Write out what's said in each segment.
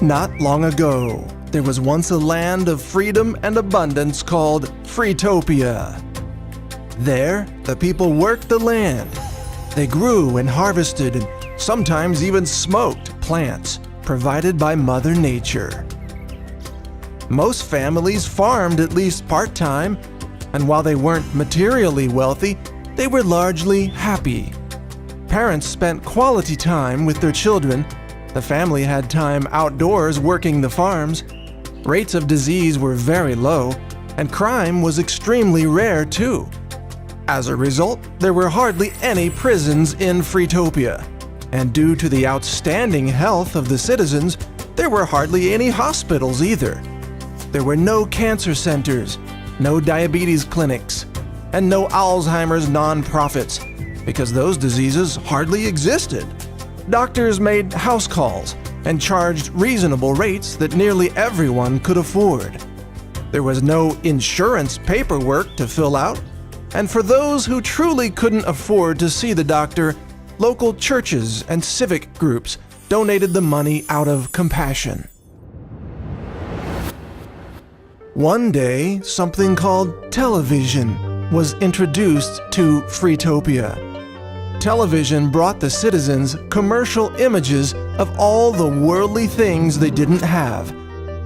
Not long ago, there was once a land of freedom and abundance called Freetopia. There, the people worked the land. They grew and harvested and sometimes even smoked plants provided by Mother Nature. Most families farmed at least part-time, and while they weren't materially wealthy, they were largely happy. Parents spent quality time with their children. The family had time outdoors working the farms. Rates of disease were very low, and crime was extremely rare too. As a result, there were hardly any prisons in Freetopia, and due to the outstanding health of the citizens, there were hardly any hospitals either. There were no cancer centers, no diabetes clinics, and no Alzheimer's non-profits, because those diseases hardly existed. Doctors made house calls and charged reasonable rates that nearly everyone could afford. There was no insurance paperwork to fill out, and for those who truly couldn't afford to see the doctor, local churches and civic groups donated the money out of compassion. One day, something called television was introduced to Freetopia. Television brought the citizens commercial images of all the worldly things they didn't have: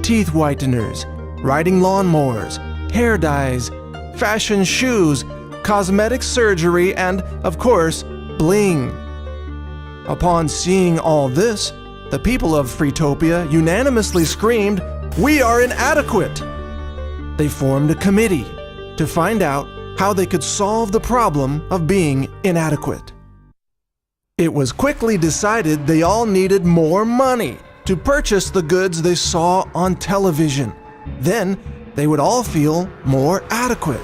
teeth whiteners, riding lawnmowers, hair dyes, fashion shoes, cosmetic surgery, and, of course, bling. Upon seeing all this, the people of Freetopia unanimously screamed, "We are inadequate!" They formed a committee to find out how they could solve the problem of being inadequate. It was quickly decided they all needed more money to purchase the goods they saw on television. Then they would all feel more adequate.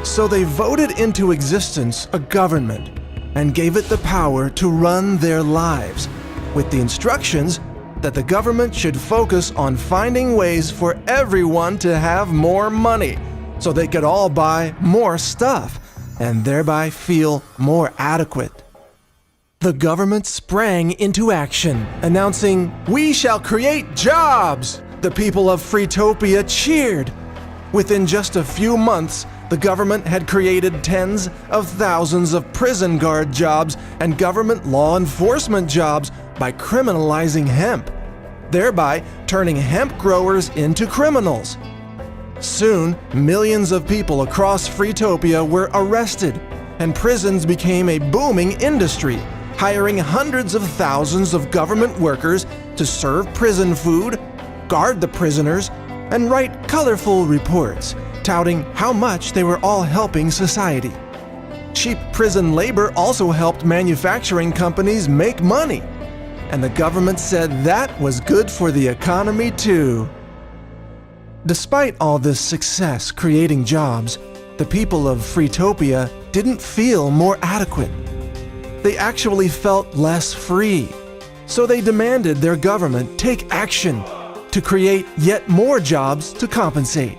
So they voted into existence a government and gave it the power to run their lives, with the instructions that the government should focus on finding ways for everyone to have more money so they could all buy more stuff and thereby feel more adequate. The government sprang into action, announcing, "We shall create jobs!" The people of Freetopia cheered. Within just a few months, the government had created tens of thousands of prison guard jobs and government law enforcement jobs by criminalizing hemp, thereby turning hemp growers into criminals. Soon, millions of people across Freetopia were arrested, and prisons became a booming industry, hiring hundreds of thousands of government workers to serve prison food, guard the prisoners, and write colorful reports touting how much they were all helping society. Cheap prison labor also helped manufacturing companies make money, and the government said that was good for the economy too. Despite all this success creating jobs, the people of Freetopia didn't feel more adequate. They actually felt less free, so they demanded their government take action to create yet more jobs to compensate.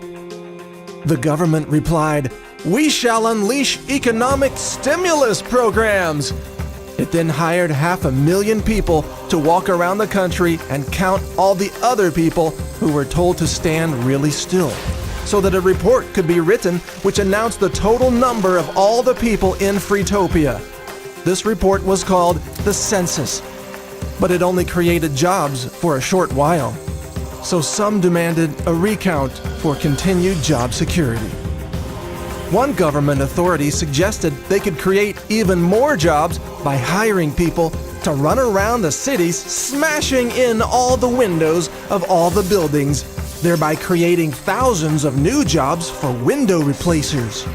The government replied, "We shall unleash economic stimulus programs." It then hired 500,000 people to walk around the country and count all the other people who were told to stand really still, so that a report could be written which announced the total number of all the people in Freetopia. This report was called the census, but it only created jobs for a short while. So some demanded a recount for continued job security. One government authority suggested they could create even more jobs by hiring people to run around the cities smashing in all the windows of all the buildings, thereby creating thousands of new jobs for window replacers.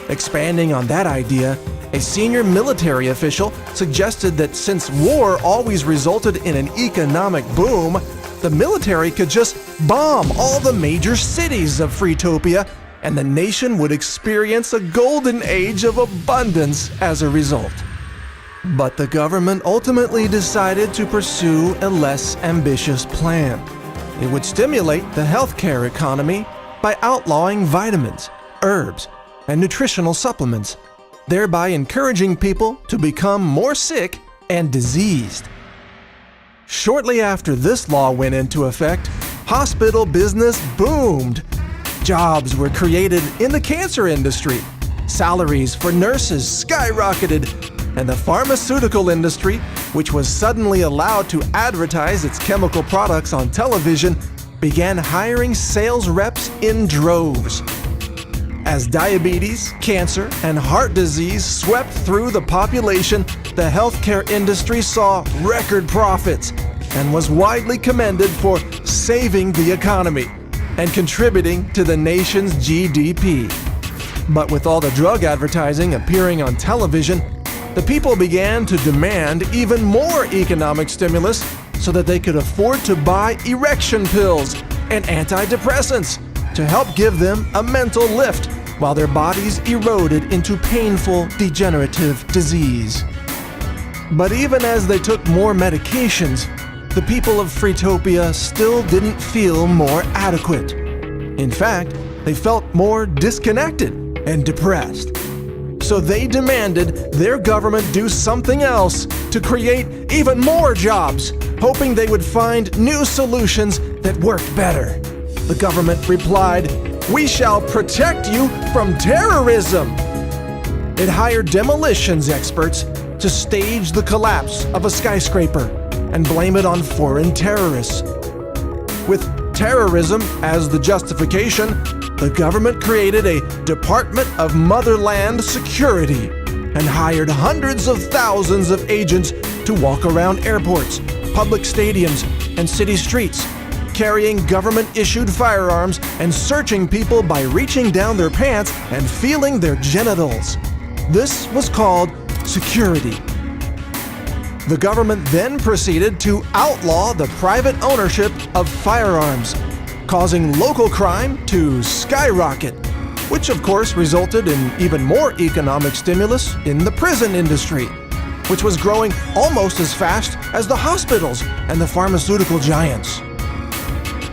Expanding on that idea, a senior military official suggested that since war always resulted in an economic boom, the military could just bomb all the major cities of Freetopia, and the nation would experience a golden age of abundance as a result. But the government ultimately decided to pursue a less ambitious plan. It would stimulate the healthcare economy by outlawing vitamins, herbs, and nutritional supplements, thereby encouraging people to become more sick and diseased. Shortly after this law went into effect, hospital business boomed. Jobs were created in the cancer industry. Salaries for nurses skyrocketed, and the pharmaceutical industry, which was suddenly allowed to advertise its chemical products on television, began hiring sales reps in droves. As diabetes, cancer, and heart disease swept through the population, the healthcare industry saw record profits and was widely commended for saving the economy and contributing to the nation's GDP. But with all the drug advertising appearing on television, the people began to demand even more economic stimulus so that they could afford to buy erection pills and antidepressants to help give them a mental lift while their bodies eroded into painful degenerative disease. But even as they took more medications, the people of Freetopia still didn't feel more adequate. In fact, they felt more disconnected and depressed. So they demanded their government do something else to create even more jobs, hoping they would find new solutions that worked better. The government replied, "We shall protect you from terrorism." It hired demolitions experts to stage the collapse of a skyscraper and blame it on foreign terrorists. With terrorism as the justification, the government created a Department of Motherland Security and hired hundreds of thousands of agents to walk around airports, public stadiums, and city streets, carrying government-issued firearms and searching people by reaching down their pants and feeling their genitals. This was called security. The government then proceeded to outlaw the private ownership of firearms, causing local crime to skyrocket, which of course resulted in even more economic stimulus in the prison industry, which was growing almost as fast as the hospitals and the pharmaceutical giants.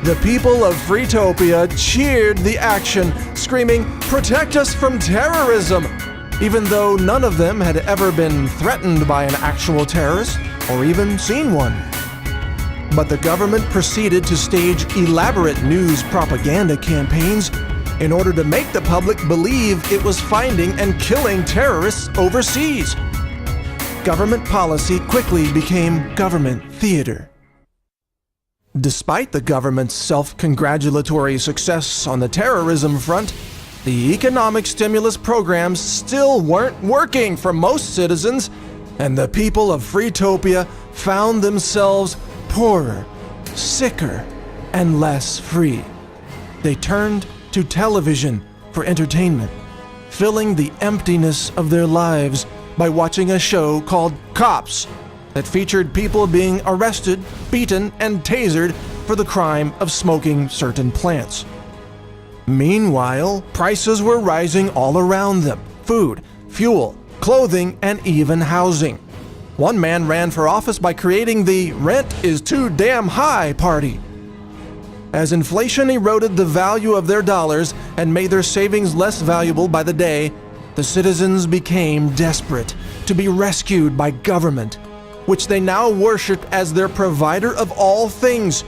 The people of Freetopia cheered the action, screaming, "Protect us from terrorism!" even though none of them had ever been threatened by an actual terrorist or even seen one. But the government proceeded to stage elaborate news propaganda campaigns in order to make the public believe it was finding and killing terrorists overseas. Government policy quickly became government theater. Despite the government's self-congratulatory success on the terrorism front, the economic stimulus programs still weren't working for most citizens, and the people of Freetopia found themselves poorer, sicker, and less free. They turned to television for entertainment, filling the emptiness of their lives by watching a show called Cops that featured people being arrested, beaten, and tasered for the crime of smoking certain plants. Meanwhile, prices were rising all around them: food, fuel, clothing, and even housing. One man ran for office by creating the "rent is too damn high" party. As inflation eroded the value of their dollars and made their savings less valuable by the day, the citizens became desperate to be rescued by government, which they now worshiped as their provider of all things,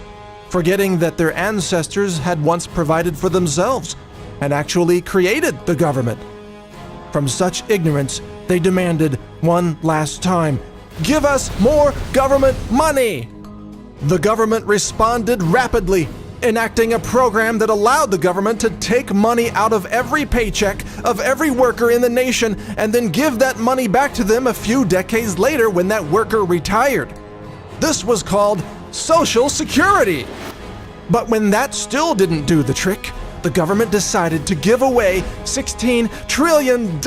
forgetting that their ancestors had once provided for themselves and actually created the government. From such ignorance, they demanded one last time, "Give us more government money!" The government responded rapidly, enacting a program that allowed the government to take money out of every paycheck of every worker in the nation and then give that money back to them a few decades later when that worker retired. This was called Social Security. But when that still didn't do the trick, the government decided to give away $16 trillion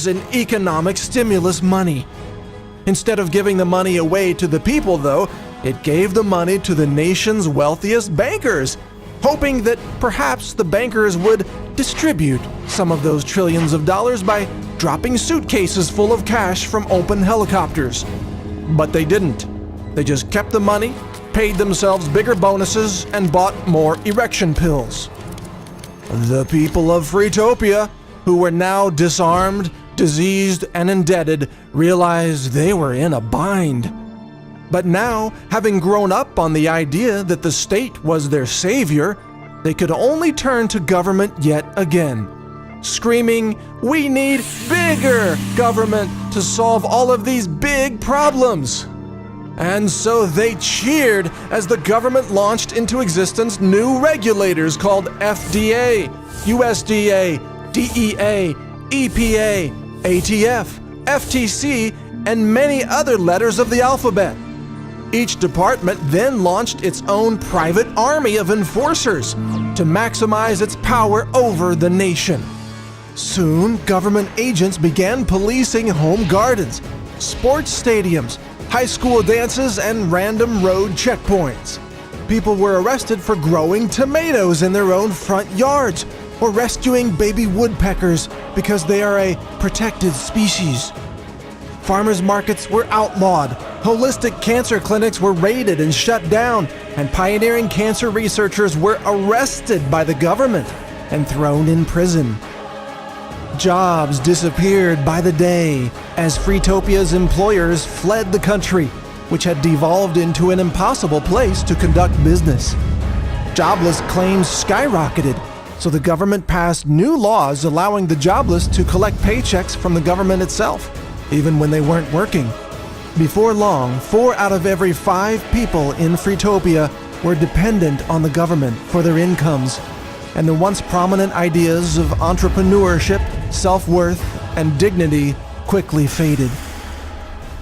in economic stimulus money. Instead of giving the money away to the people, though, it gave the money to the nation's wealthiest bankers, hoping that perhaps the bankers would distribute some of those trillions of dollars by dropping suitcases full of cash from open helicopters. But they didn't. They just kept the money, paid themselves bigger bonuses, and bought more erection pills. The people of Freetopia, who were now disarmed, diseased, and indebted, realized they were in a bind. But now, having grown up on the idea that the state was their savior, they could only turn to government yet again, screaming, "We need bigger government to solve all of these big problems." And so they cheered as the government launched into existence new regulators called FDA, USDA, DEA, EPA, ATF, FTC, and many other letters of the alphabet. Each department then launched its own private army of enforcers to maximize its power over the nation. Soon, government agents began policing home gardens, sports stadiums, high school dances, and random road checkpoints. People were arrested for growing tomatoes in their own front yards or rescuing baby woodpeckers because they are a protected species. Farmers markets were outlawed, holistic cancer clinics were raided and shut down, and pioneering cancer researchers were arrested by the government and thrown in prison. Jobs disappeared by the day as Freetopia's employers fled the country, which had devolved into an impossible place to conduct business. Jobless claims skyrocketed, so the government passed new laws allowing the jobless to collect paychecks from the government itself, even when they weren't working. Before long, 4 out of every 5 people in Freetopia were dependent on the government for their incomes, and the once prominent ideas of entrepreneurship, self-worth, and dignity quickly faded.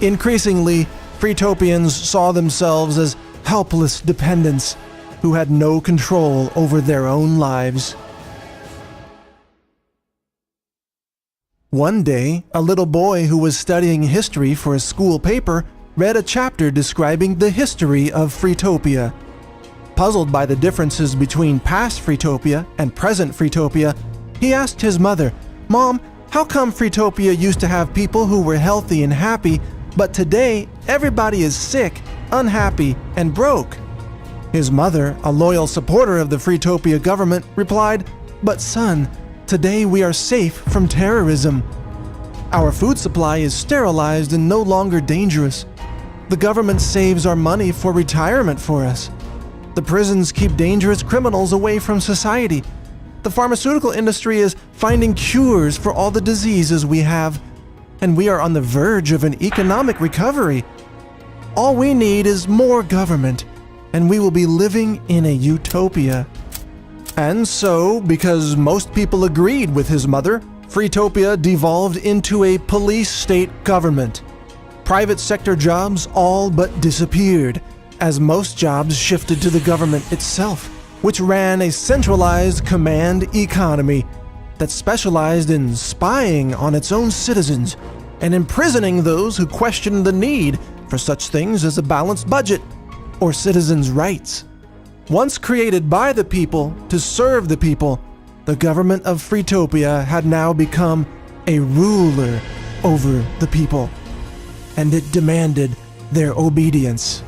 Increasingly, Freetopians saw themselves as helpless dependents who had no control over their own lives. One day, a little boy who was studying history for a school paper read a chapter describing the history of Freetopia. Puzzled by the differences between past Freetopia and present Freetopia, he asked his mother, "Mom, how come Freetopia used to have people who were healthy and happy, but today everybody is sick, unhappy, and broke?" His mother, a loyal supporter of the Freetopia government, replied, "But son, today we are safe from terrorism. Our food supply is sterilized and no longer dangerous. The government saves our money for retirement for us. The prisons keep dangerous criminals away from society. The pharmaceutical industry is finding cures for all the diseases we have, and we are on the verge of an economic recovery. All we need is more government, and we will be living in a utopia." And so, because most people agreed with his mother, Freetopia devolved into a police state government. Private sector jobs all but disappeared, as most jobs shifted to the government itself, which ran a centralized command economy that specialized in spying on its own citizens and imprisoning those who questioned the need for such things as a balanced budget or citizens' rights. Once created by the people to serve the people, the government of Freetopia had now become a ruler over the people, and it demanded their obedience.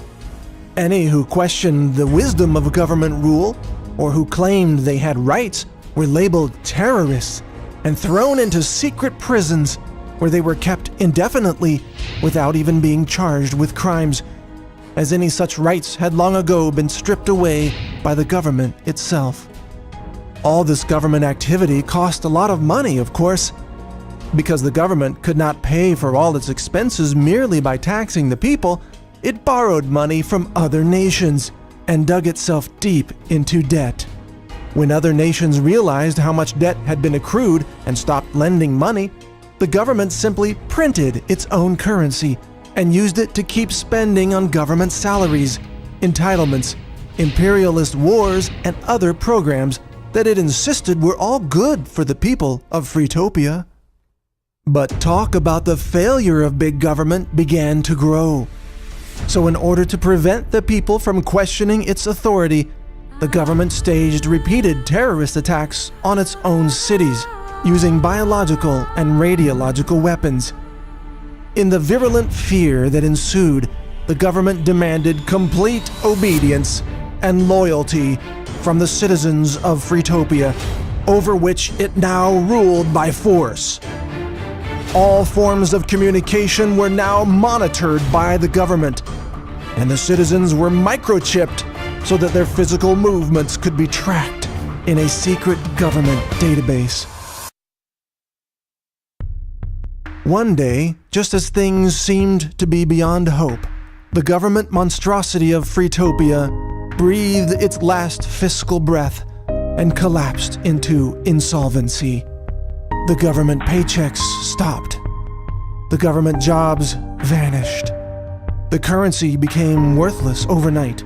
Any who questioned the wisdom of government rule or who claimed they had rights were labeled terrorists and thrown into secret prisons where they were kept indefinitely without even being charged with crimes, as any such rights had long ago been stripped away by the government itself. All this government activity cost a lot of money, of course, because the government could not pay for all its expenses merely by taxing the people. It borrowed money from other nations and dug itself deep into debt. When other nations realized how much debt had been accrued and stopped lending money, the government simply printed its own currency and used it to keep spending on government salaries, entitlements, imperialist wars, and other programs that it insisted were all good for the people of Freetopia. But talk about the failure of big government began to grow. So in order to prevent the people from questioning its authority, the government staged repeated terrorist attacks on its own cities, using biological and radiological weapons. In the virulent fear that ensued, the government demanded complete obedience and loyalty from the citizens of Freetopia, over which it now ruled by force. All forms of communication were now monitored by the government. and the citizens were microchipped so that their physical movements could be tracked in a secret government database. One day, just as things seemed to be beyond hope, the government monstrosity of Freetopia breathed its last fiscal breath and collapsed into insolvency. The government paychecks stopped. The government jobs vanished. The currency became worthless overnight,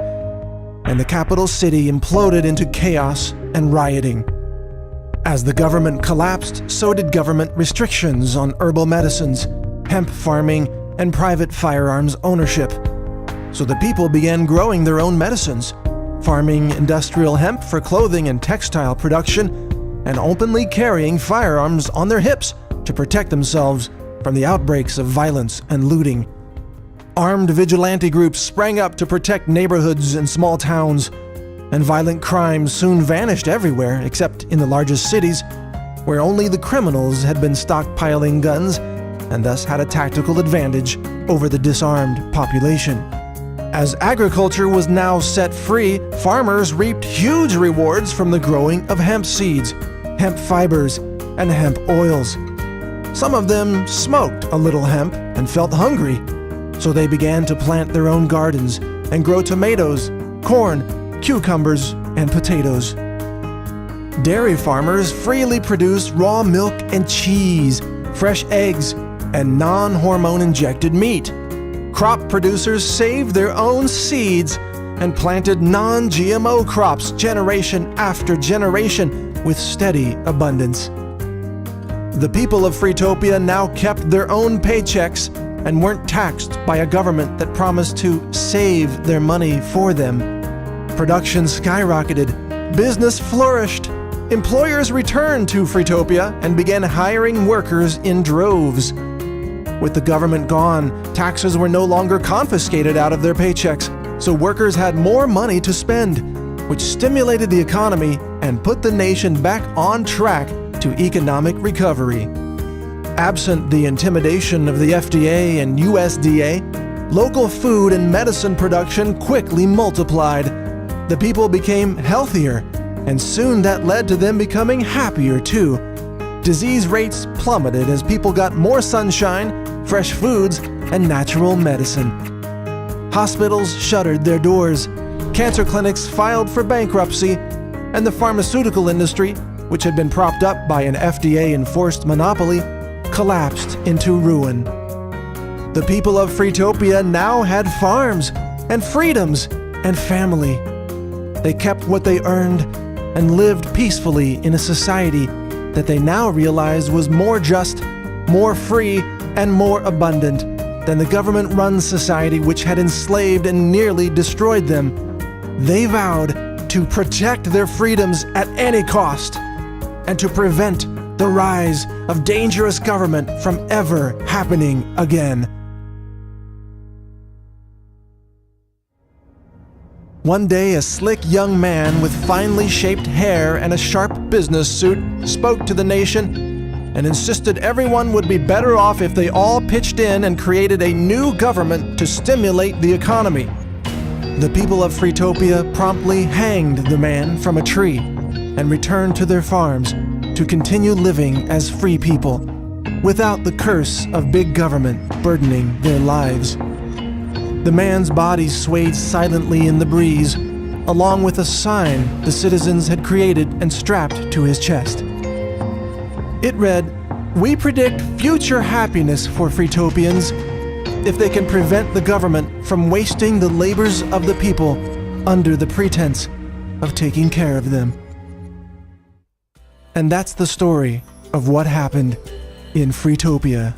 and the capital city imploded into chaos and rioting. As the government collapsed, so did government restrictions on herbal medicines, hemp farming, and private firearms ownership. So the people began growing their own medicines, farming industrial hemp for clothing and textile production, and openly carrying firearms on their hips to protect themselves from the outbreaks of violence and looting. Armed vigilante groups sprang up to protect neighborhoods and small towns, and violent crimes soon vanished everywhere except in the largest cities, where only the criminals had been stockpiling guns and thus had a tactical advantage over the disarmed population. As agriculture was now set free, farmers reaped huge rewards from the growing of hemp seeds, hemp fibers, and hemp oils. Some of them smoked a little hemp and felt hungry, so they began to plant their own gardens and grow tomatoes, corn, cucumbers, and potatoes. Dairy farmers freely produced raw milk and cheese, fresh eggs, and non-hormone injected meat. Crop producers saved their own seeds and planted non-GMO crops generation after generation with steady abundance. The people of Freetopia now kept their own paychecks and weren't taxed by a government that promised to save their money for them. Production skyrocketed, business flourished, employers returned to Freetopia and began hiring workers in droves. With the government gone, taxes were no longer confiscated out of their paychecks, so workers had more money to spend, which stimulated the economy and put the nation back on track to economic recovery. Absent the intimidation of the FDA and USDA, local food and medicine production quickly multiplied. The people became healthier, and soon that led to them becoming happier too. Disease rates plummeted as people got more sunshine, fresh foods, and natural medicine. Hospitals shuttered their doors, cancer clinics filed for bankruptcy, and the pharmaceutical industry, which had been propped up by an FDA-enforced monopoly, collapsed into ruin. The people of Freetopia now had farms and freedoms and family. They kept what they earned and lived peacefully in a society that they now realized was more just, more free, and more abundant than the government-run society which had enslaved and nearly destroyed them. They vowed to protect their freedoms at any cost and to prevent the rise of dangerous government from ever happening again. One day, a slick young man with finely shaped hair and a sharp business suit spoke to the nation and insisted everyone would be better off if they all pitched in and created a new government to stimulate the economy. The people of Freetopia promptly hanged the man from a tree and returned to their farms to continue living as free people, without the curse of big government burdening their lives. The man's body swayed silently in the breeze, along with a sign the citizens had created and strapped to his chest. It read, "We predict future happiness for Freetopians if they can prevent the government from wasting the labors of the people under the pretense of taking care of them." And that's the story of what happened in Freetopia.